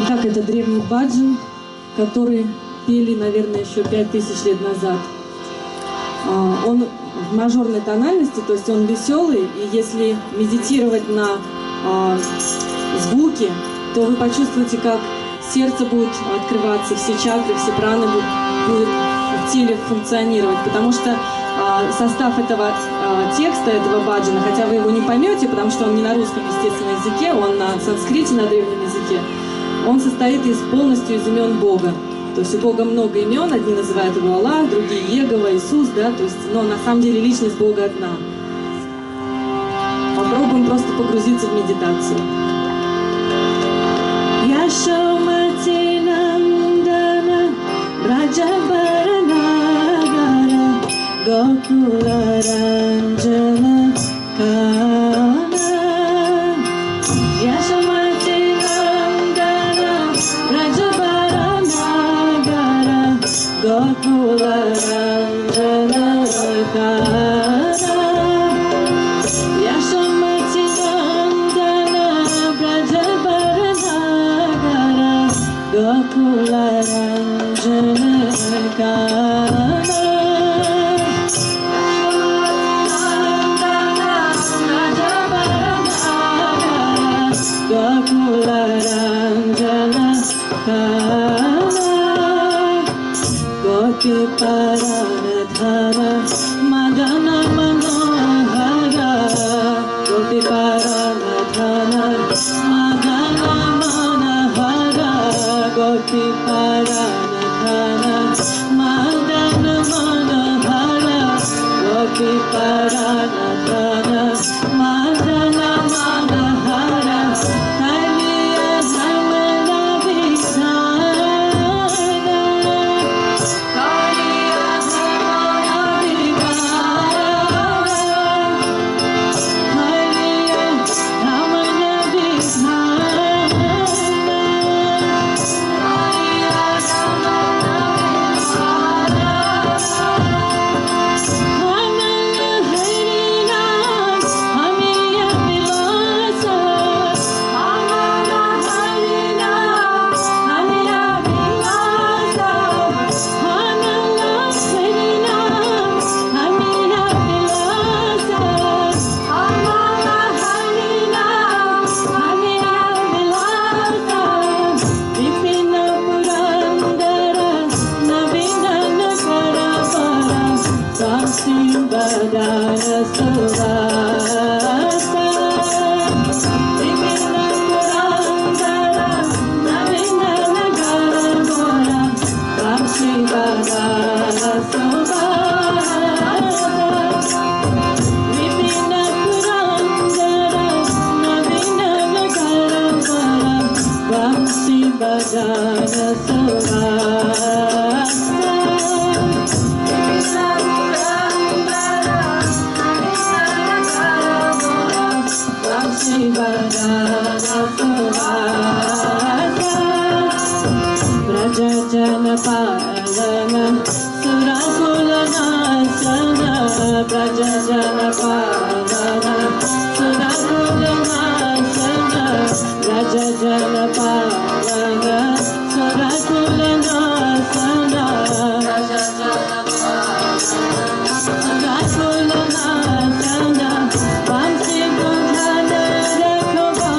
Итак, это древний баджан, который пели, наверное, еще 5000 лет назад. Он в мажорной тональности, то есть он веселый, и если медитировать на звуки, то вы почувствуете, как сердце будет открываться, все чакры, все праны будут в теле функционировать, потому что состав этого текста, этого баджана, хотя вы его не поймете, потому что он не на русском, естественно, языке, он на санскрите, на древнем языке, он состоит полностью из имен Бога. То есть у Бога много имен, одни называют его Аллах, другие Егова, Иисус, да, то есть, но на самом деле личность Бога одна. Попробуем просто погрузиться в медитацию. Яшомати Нандана Браджабаранагара Гокула Ранджана Кана Яшомати Нандана Браджабаранагara Gokula Ranjana Kana Yashamati Nandana Brajabaranagara Gokula Ranjana Kana Gokula Ranjana Kana Gopi Paranadhara Madana Manohara Gopi Paranadhara Madana Manohara Gopi Paranadhara Madana Manohara Gopi Paranadhara Madana Manohara Kaliya Samana Visana Brajajana Parana Surakula Nasana Brajajana Parana Surakula Nasana Brajajana Parana Surakula Nasana Brajajana Parana Surakula Nasana Vamsi Buddhana Rakobala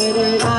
Hare